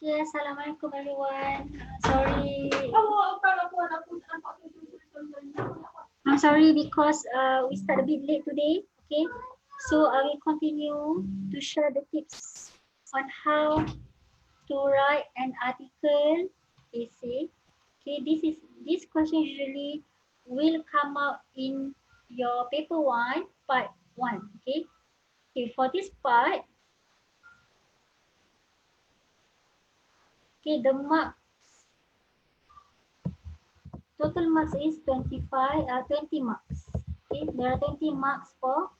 Okay, Assalamualaikum everyone. Sorry. I'm sorry because we start a bit late today. Okay, so I will continue to share the tips on how to write an article essay. Okay, this question usually will come out in your paper 1, part 1. Okay, for this part, okay, the mark total marks is 20 marks. Okay, there are 20 marks for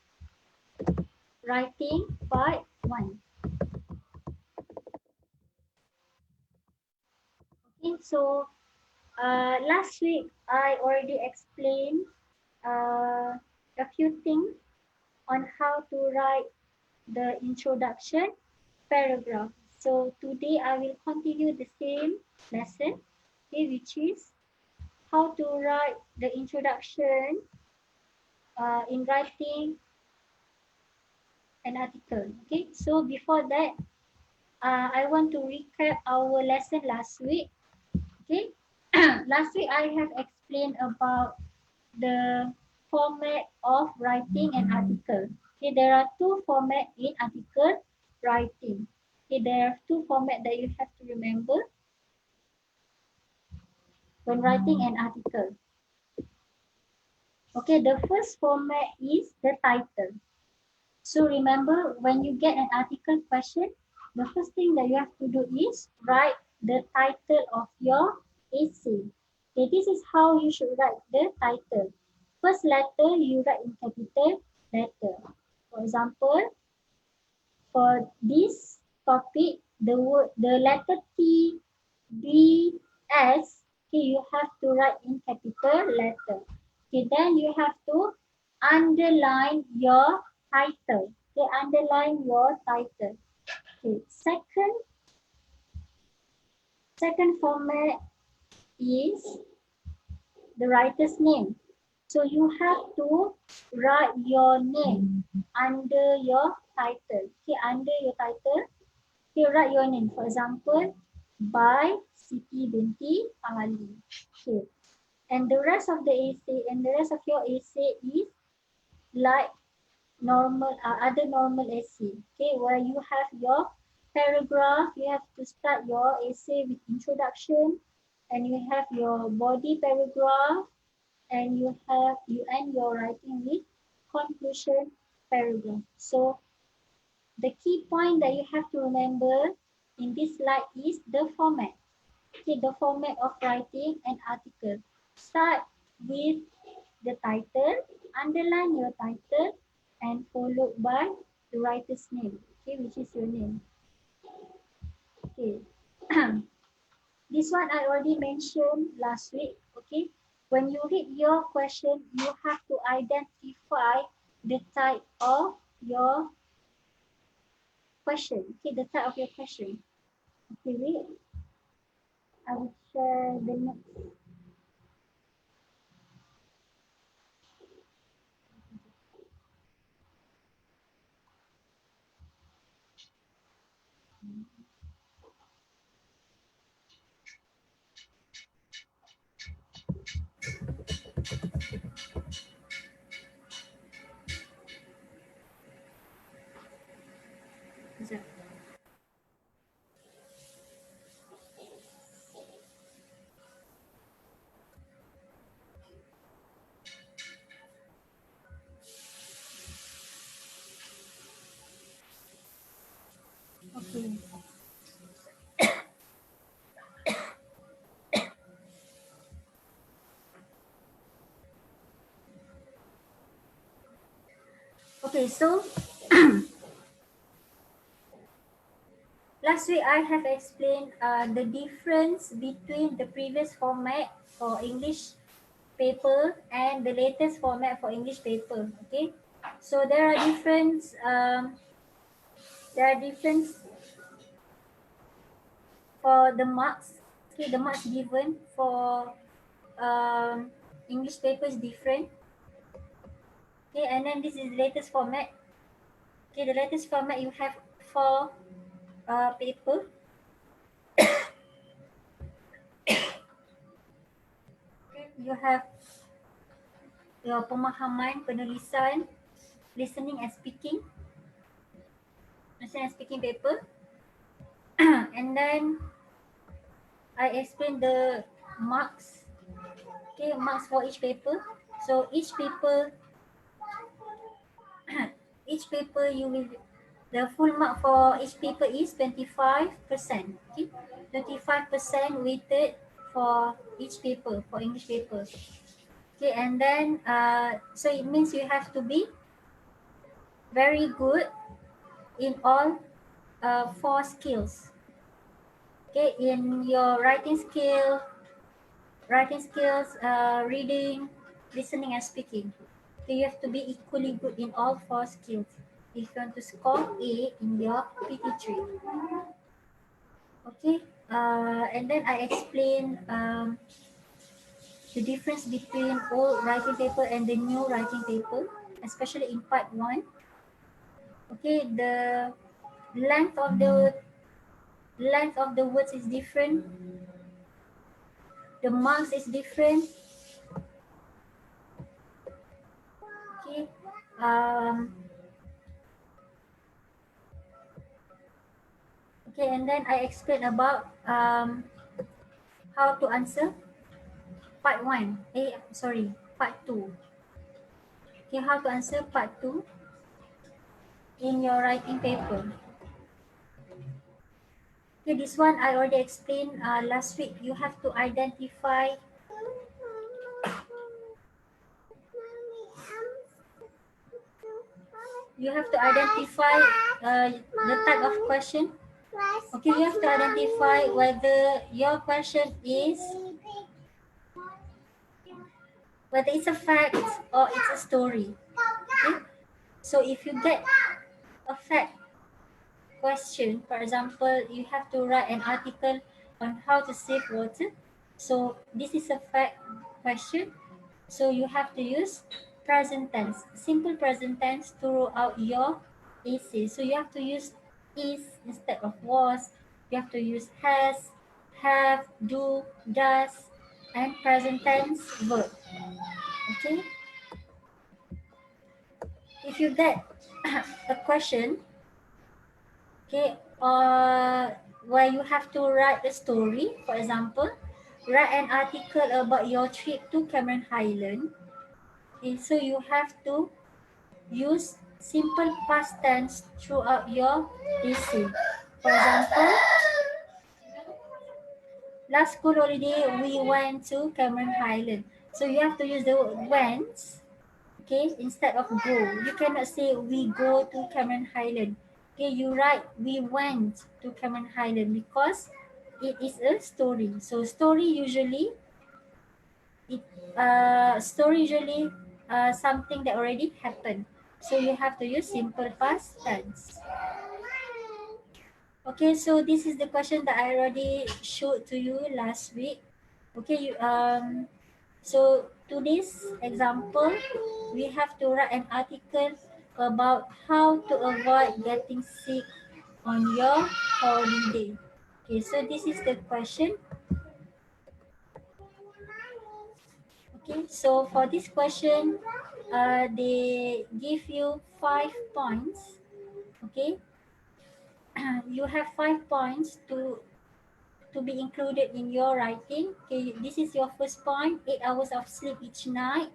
writing part 1. Okay, so last week I already explained a few things on how to write the introduction paragraph. So today I will continue the same lesson, okay, which is how to write the introduction in writing an article. Okay, so before that, I want to recap our lesson last week. Okay, last week I have explained about the format of writing an article. Okay, there are two formats in article writing. Okay, there are two formats that you have to remember when writing an article. Okay, the first format is the title. So remember, when you get an article question, the first thing that you have to do is write the title of your essay. Okay, this is how you should write the title. First letter you write in capital letter. For example, for this topic, the letter T, B, S, okay, you have to write in capital letter. Okay, then you have to underline your title. Okay, underline your title. Okay, second format is the writer's name. So you have to write your name under your title. Okay, under your title, you write your name. For example, by Siti Binti Ali. Okay, and the rest of the essay and the rest of your essay is like normal other normal essay. Okay, where you have your paragraph, you have to start your essay with introduction, and you have your body paragraph, and you end your writing with conclusion paragraph. So the key point that you have to remember in this slide is the format. Okay, the format of writing an article. Start with the title, underline your title, and followed by the writer's name, okay, which is your name. Okay. This one I already mentioned last week. Okay, when you read your question, you have to identify the type of your question. Okay, the type of your question. Okay, wait. I will share the next. Okay. Okay, so last week I have explained the difference between the previous format for English paper and the latest format for English paper. Okay, so there are difference. For the marks. Okay, the marks given for English paper is different. Okay, and then this is the latest format. Okay, the latest format you have 4 paper. You have your pemahaman, penulisan, listening and speaking paper. And then I explain the marks. Okay, marks for each paper. So each paper you will, the full mark for each paper is 25%. Okay, 25% weighted for each paper, for English paper. Okay, and then so it means you have to be very good in all 4 skills. Okay, in your writing skills, reading, listening, and speaking. Okay, you have to be equally good in all 4 skills if you want to score A in your PT3. Okay, and then I explain the difference between old writing paper and the new writing paper, especially in part 1. Okay, the length of the words is different, the marks is different. Okay, okay, and then I explain about how to answer part 1. Part 2. Okay, how to answer part 2 in your writing paper. Okay, this one I already explained last week. You have to identify the type of question. Okay, you have to identify whether your question is whether it's a fact or it's a story. Okay, so if you get a fact question, for example, you have to write an article on how to save water. So this is a fact question. So you have to use present tense, simple present tense throughout your essay. So you have to use is instead of was. You have to use has, have, do, does, and present tense verb. Okay. If you get a question, okay, where you have to write a story, for example, write an article about your trip to Cameron Highland. Okay, so you have to use simple past tense throughout your essay. For example, last school holiday we went to Cameron Highland. So you have to use the word went, okay, instead of go. You cannot say we go to Cameron Highland. Okay, you write we went to Cameron Highland because it is a story. So story usually something that already happened. So you have to use simple past tense. Okay, so this is the question that I already showed to you last week. Okay, so to this example, we have to write an article about how to avoid getting sick on your holiday. Okay, so this is the question. Okay, so for this question, they give you 5 points. Okay, you have 5 points to be included in your writing. Okay, this is your first point, 8 hours of sleep each night.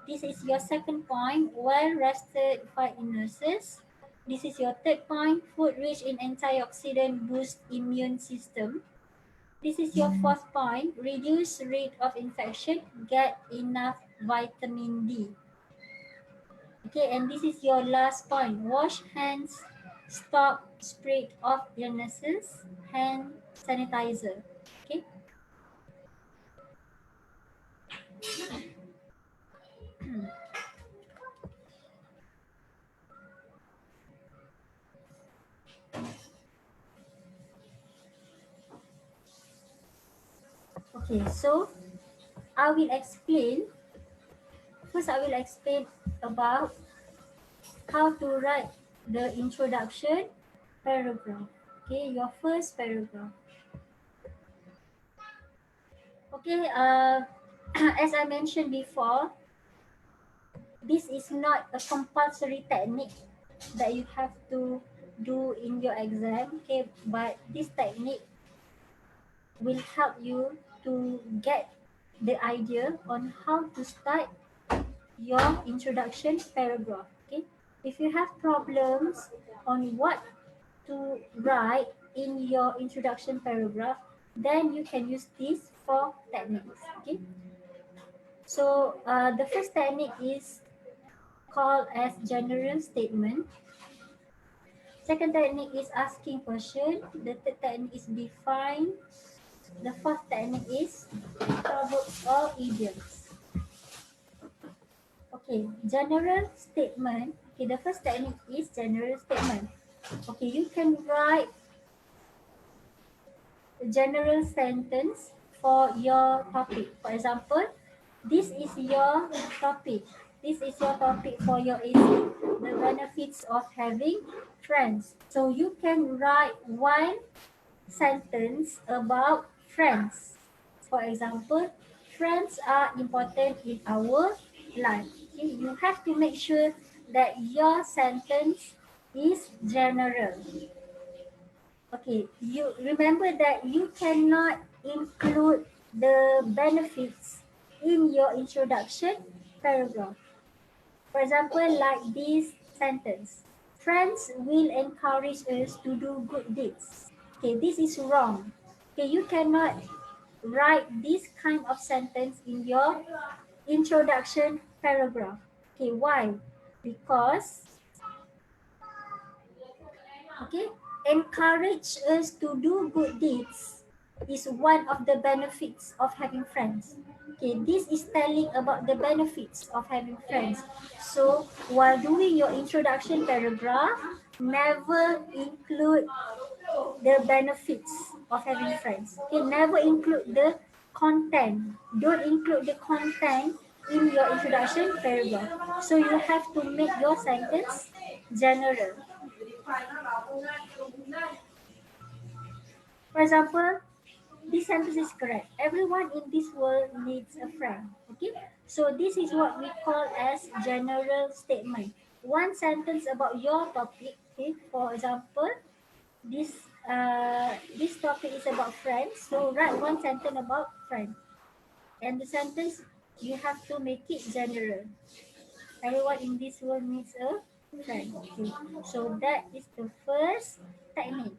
This is your second point, well rested fight illnesses. This is your third point, food rich in antioxidant boost immune system. This is your fourth point, reduce rate of infection, get enough vitamin D. Okay, and this is your last point, wash hands, stop spread of illnesses, hand sanitizer. Okay. Okay, so I will explain. First, I will explain about how to write the introduction paragraph. Okay, your first paragraph. Okay, as I mentioned before, this is not a compulsory technique that you have to do in your exam, okay, but this technique will help you to get the idea on how to start your introduction paragraph, okay. If you have problems on what to write in your introduction paragraph, then you can use these four techniques, okay. So the first technique is called as general statement. Second technique is asking question. The third technique is define. The fourth technique is proverbs or idioms. Okay, general statement. Okay, the first technique is general statement. Okay, you can write a general sentence for your topic. For example, this is your topic. This is your topic for your AC, the benefits of having friends. So you can write one sentence about friends. For example, friends are important in our life. Okay, you have to make sure that your sentence is general. Okay, you remember that you cannot include the benefits in your introduction paragraph. For example, like this sentence, friends will encourage us to do good deeds. Okay, this is wrong. Okay, you cannot write this kind of sentence in your introduction paragraph. Okay, why? Because, okay, encourage us to do good deeds is one of the benefits of having friends. Okay, this is telling about the benefits of having friends. So while doing your introduction paragraph, never include the benefits of having friends. Okay, never include the content. Don't include the content in your introduction paragraph. So you have to make your sentence general. For example, this sentence is correct. Everyone in this world needs a friend. Okay, so this is what we call as general statement. One sentence about your topic. Okay, for example, this topic is about friends. So write one sentence about friends, and the sentence you have to make it general. Everyone in this world needs a friend. Okay, so that is the first technique.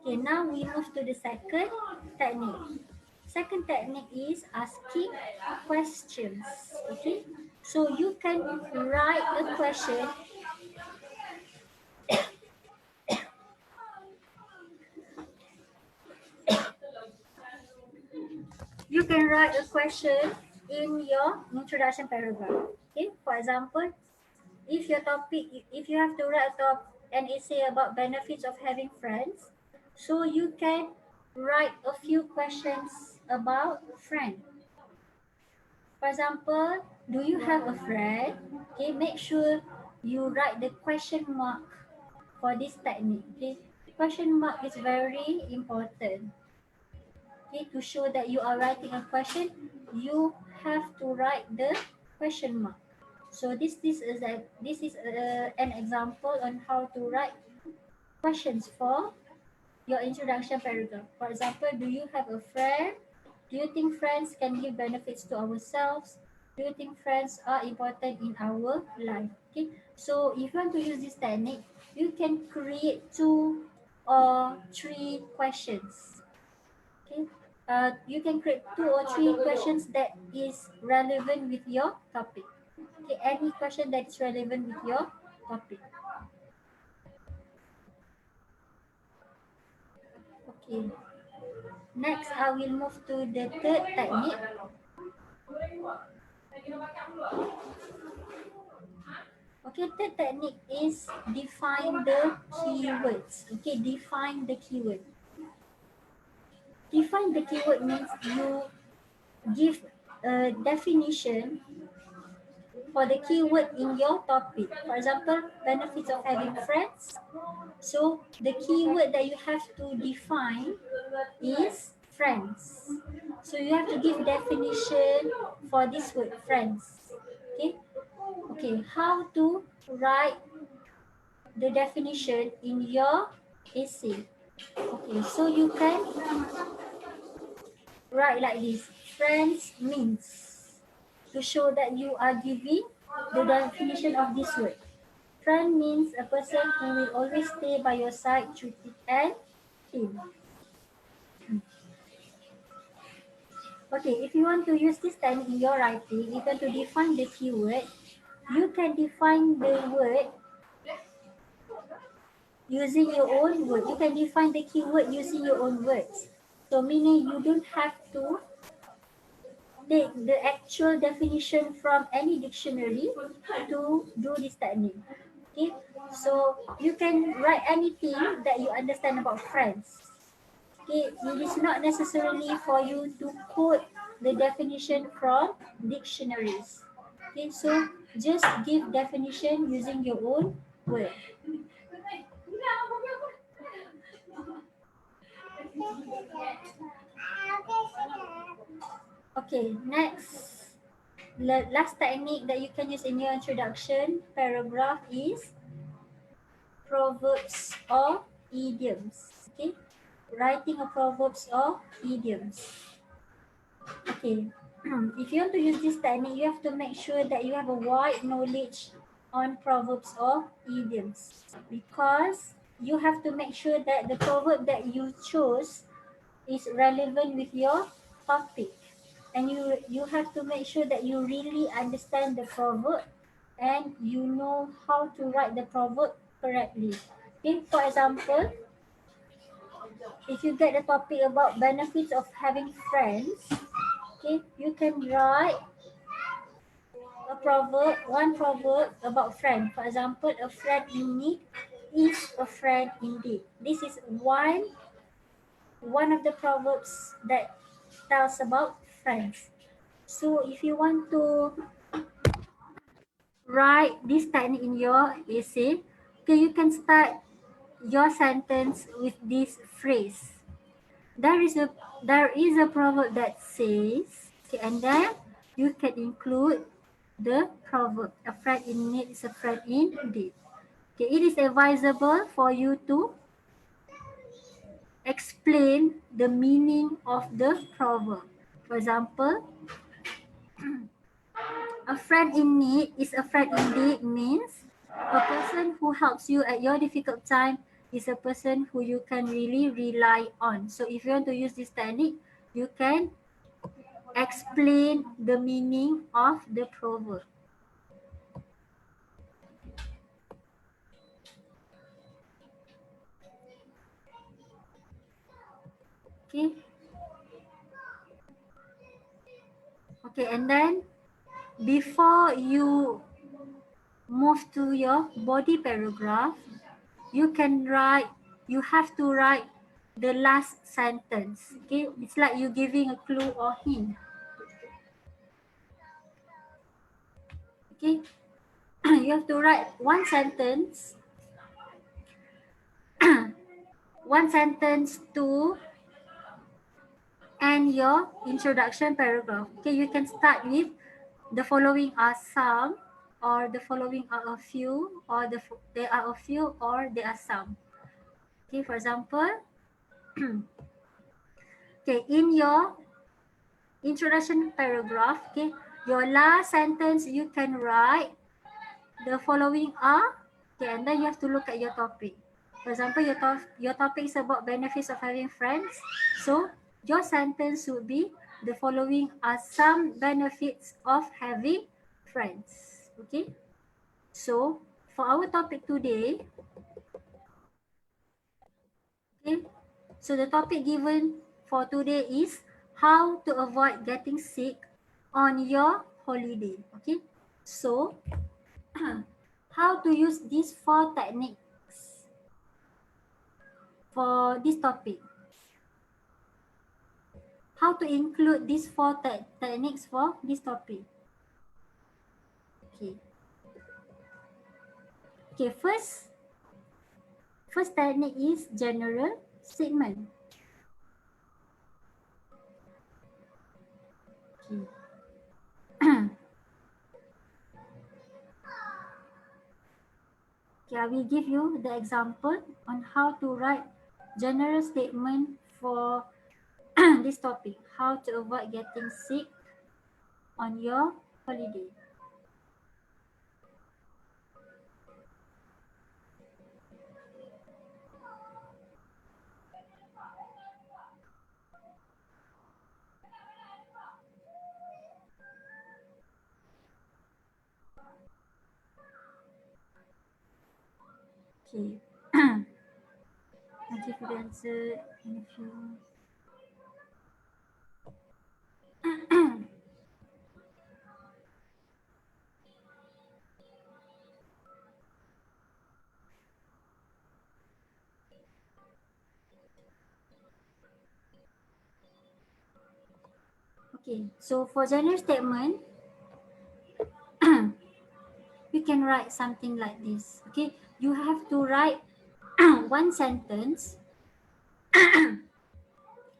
Okay, now we move to the second technique. Second technique is asking questions. Okay, so you can write a question. You can write a question in your introduction paragraph. Okay, for example, if your topic, if you have to write an essay about benefits of having friends, so you can write a few questions about friend. For example, do you have a friend? Okay, make sure you write the question mark for this technique. Okay, question mark is very important. Okay, to show that you are writing a question, you have to write the question mark. So this is an example on how to write questions for your introduction paragraph. For example, do you have a friend? Do you think friends can give benefits to ourselves? Do you think friends are important in our life? Okay. So if you want to use this technique, you can create 2 or 3 questions. Okay. You can create 2 or 3 questions that is relevant with your topic. Okay, any question that is relevant with your topic. Okay. Next, I will move to the third technique. Okay, third technique is define the keywords. Okay, define the keyword. Define the keyword means you give a definition for the keyword in your topic. For example, benefits of having friends. So the keyword that you have to define is friends. So you have to give definition for this word friends. Okay. Okay. How to write the definition in your essay? Okay. So you can write like this. Friends means, to show that you are giving the definition of this word. Friend means a person who will always stay by your side through thick and thin. Okay, if you want to use this technique in your writing, you can to define the keyword. You can define the word using your own word. You can define the keyword using your own words. So meaning you don't have to take the actual definition from any dictionary to do this technique. Okay, so you can write anything that you understand about friends. Okay, it is not necessarily for you to quote the definition from dictionaries. Okay, so just give definition using your own word. Okay, next. Last technique that you can use in your introduction paragraph is proverbs or idioms. Okay, writing a proverbs or idioms. Okay, if you want to use this technique, you have to make sure that you have a wide knowledge on proverbs or idioms, because you have to make sure that the proverb that you chose is relevant with your topic, and you have to make sure that you really understand the proverb and you know how to write the proverb correctly. Okay, for example, if you get the topic about benefits of having friends, okay, you can write a proverb, one proverb about friend. For example, a friend in need is a friend indeed. This is one of the proverbs that tells about friends. So if you want to write this technique in your essay, okay, you can start your sentence with this phrase. There is a proverb that says, okay, and then you can include the proverb. A friend in need is a friend indeed. Okay, it is advisable for you to explain the meaning of the proverb. For example, a friend in need is a friend indeed means a person who helps you at your difficult time is a person who you can really rely on. So if you want to use this technique, you can explain the meaning of the proverb. Okay. Okay, and then before you move to your body paragraph, you have to write the last sentence. Okay, it's like you giving a clue or hint. Okay, you have to write one sentence to end your introduction paragraph. Okay, you can start with the following are some, or the following are a few, or there are a few, or there are some. Okay, for example, okay, in your introduction paragraph, okay, your last sentence you can write the following are, okay, and then you have to look at your topic. For example, your topic is about benefits of having friends. So your sentence would be the following are some benefits of having friends. Okay. So for our topic today, okay, so the topic given for today is how to avoid getting sick on your holiday. Okay. So how to use these 4 techniques for this topic. How to include these 4 techniques for this topic. Okay. Okay, first technique is general statement. Okay. Okay, I will give you the example on how to write general statement for this topic. How to avoid getting sick on your holiday. Okay. I'll give you the answer in a few. Okay, so for general statement, you can write something like this. Okay, you have to write one sentence,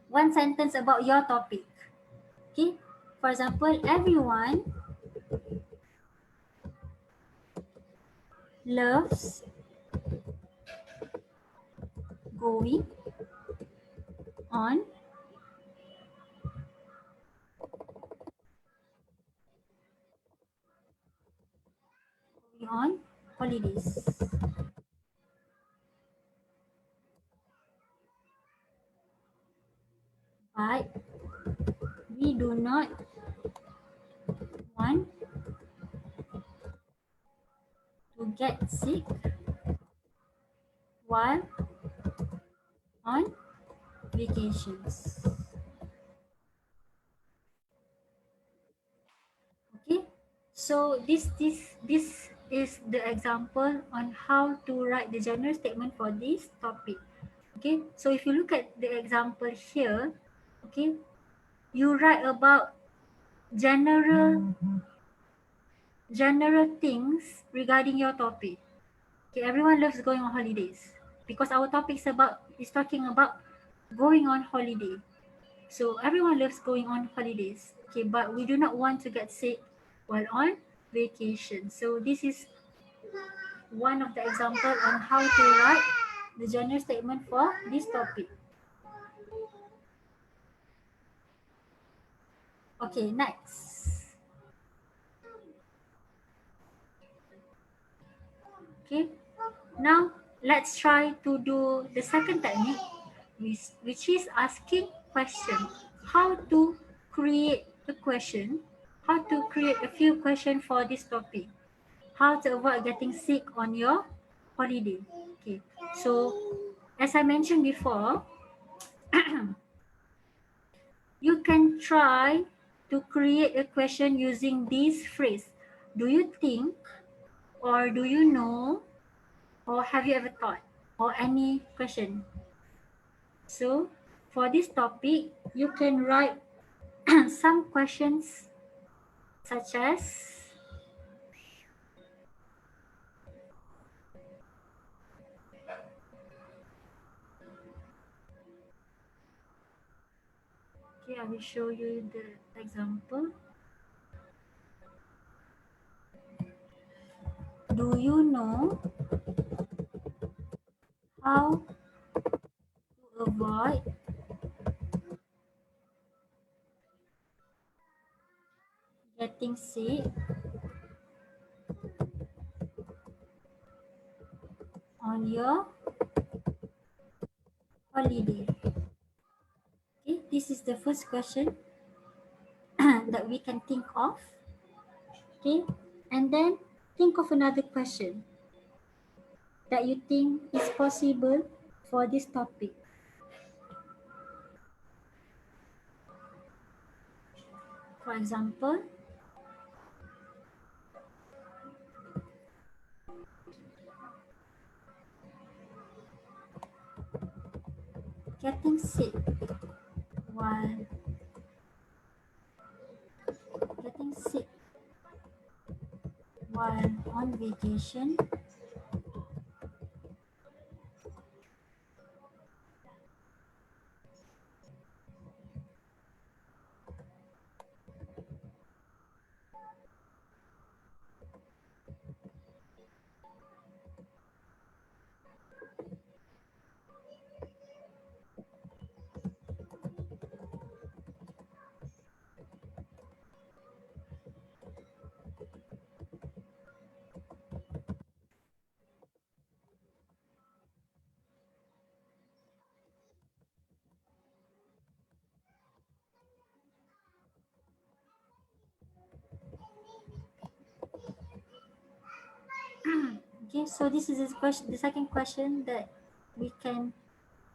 one sentence about your topic. Okay, for example, everyone loves going on holidays. But we do not want to get sick while on vacations. Okay, so this is the example on how to write the general statement for this topic. Okay, so if you look at the example here, okay, you write about general things regarding your topic. Okay, everyone loves going on holidays because our topic is talking about going on holiday. So everyone loves going on holidays. Okay, but we do not want to get sick while on vacation. So this is one of the example on how to write the general statement for this topic. Okay, next. Okay, now let's try to do the second technique, which is asking question. How to create a question, how to create a few questions for this topic. How to avoid getting sick on your holiday. Okay, so as I mentioned before, you can try to create a question using this phrase. Do you think, or do you know, or have you ever thought, or any question. So for this topic, you can write some questions such as, okay, I will show you the example. Do you know how to avoid getting sick on your holiday? Okay, this is the first question that we can think of. Okay, and then think of another question that you think is possible for this topic. For example, getting sick while while on vacation. Okay, so this is the second question that we can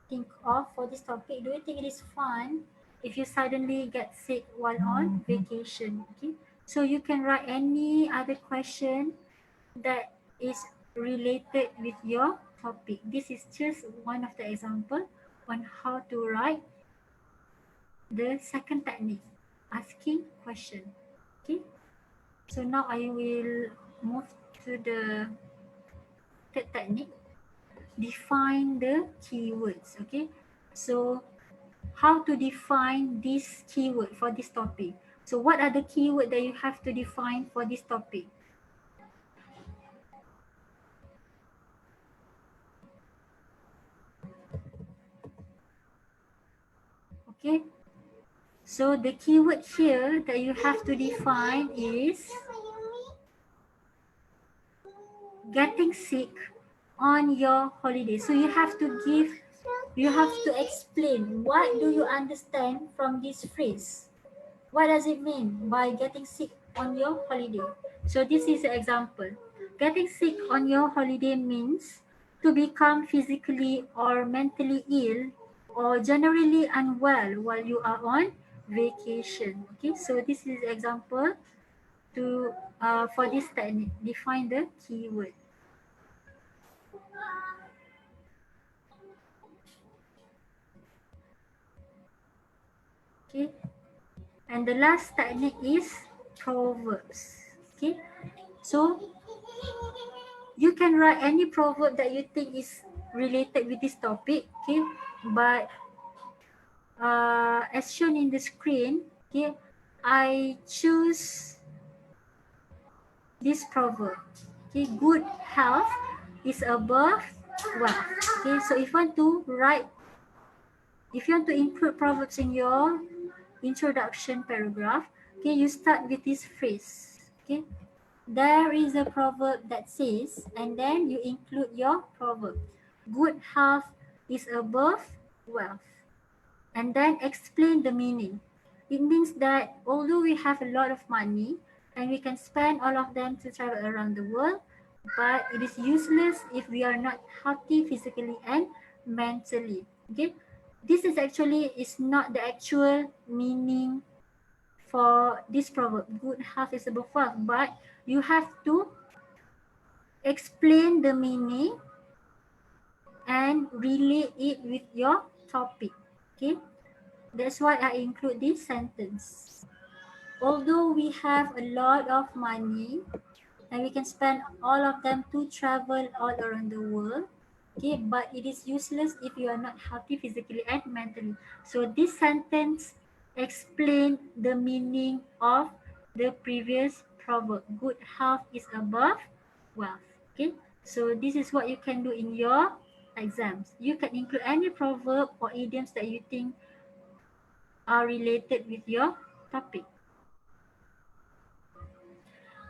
think of for this topic. Do you think it is fun if you suddenly get sick while on vacation? Okay, so you can write any other question that is related with your topic. This is just one of the example on how to write the second technique, asking question. Okay, so now I will move to the third technique, define the keywords. Okay, so how to define this keyword for this topic. So what are the keyword that you have to define for this topic? Okay, so the keyword here that you have to define is getting sick on your holiday. So you have to explain what do you understand from this phrase. What does it mean by getting sick on your holiday? So this is an example. Getting sick on your holiday means to become physically or mentally ill or generally unwell while you are on vacation. Okay, so this is example to for this technique. Define the keyword. Okay, and the last technique is proverbs. Okay, so you can write any proverb that you think is related with this topic. Okay, but as shown in the screen, okay, I choose this proverb. Okay, good health is above wealth. Okay, so if you want to include proverbs in your introduction paragraph, okay, you start with this phrase. Okay, there is a proverb that says, and then you include your proverb. Good health is above wealth. And then explain the meaning. It means that although we have a lot of money and we can spend all of them to travel around the world, but it is useless if we are not healthy physically and mentally. Okay, this is not the actual meaning for this proverb. Good health is above wealth, but you have to explain the meaning and relate it with your topic. Okay, that's why I include this sentence. Although we have a lot of money and we can spend all of them to travel all around the world, okay, but it is useless if you are not healthy physically and mentally. So this sentence explain the meaning of the previous proverb. Good health is above wealth. Okay, so this is what you can do in your exams. You can include any proverb or idioms that you think are related with your topic.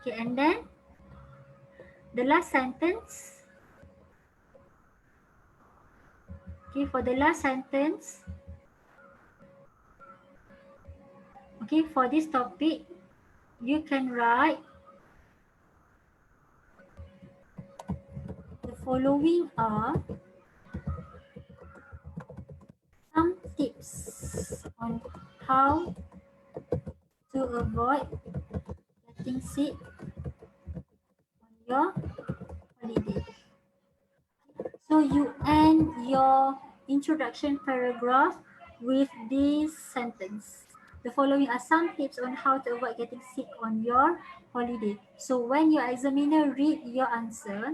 Okay, and then the last sentence. Okay, for the last sentence, okay, for this topic, you can write the following are some tips on how to avoid getting sick on your holiday. So you end your introduction paragraph with this sentence. The following are some tips on how to avoid getting sick on your holiday. So when your examiner read your answer,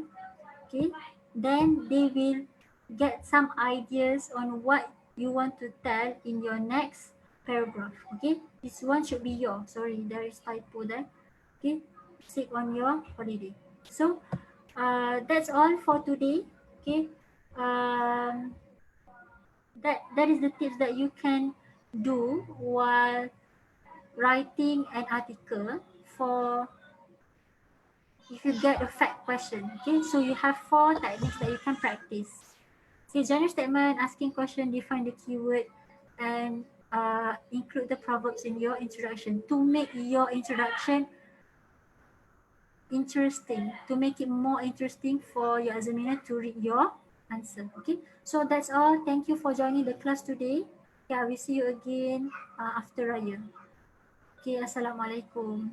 okay, then they will get some ideas on what you want to tell in your next paragraph. Okay, this one should be your, sorry, there is typo there. Okay, sick on your holiday. So that's all for today. Okay, um, that is the tips that you can do while writing an article for if you get a fact question. Okay, so you have 4 techniques that you can practice. Okay, general statement, asking question, define the keyword, and include the proverbs in your introduction to make your introduction interesting, to make it more interesting for your examiner to read your answer. Okay, so that's all. Thank you for joining the class today. Okay, I will see you again after Raya. Okay, Assalamualaikum.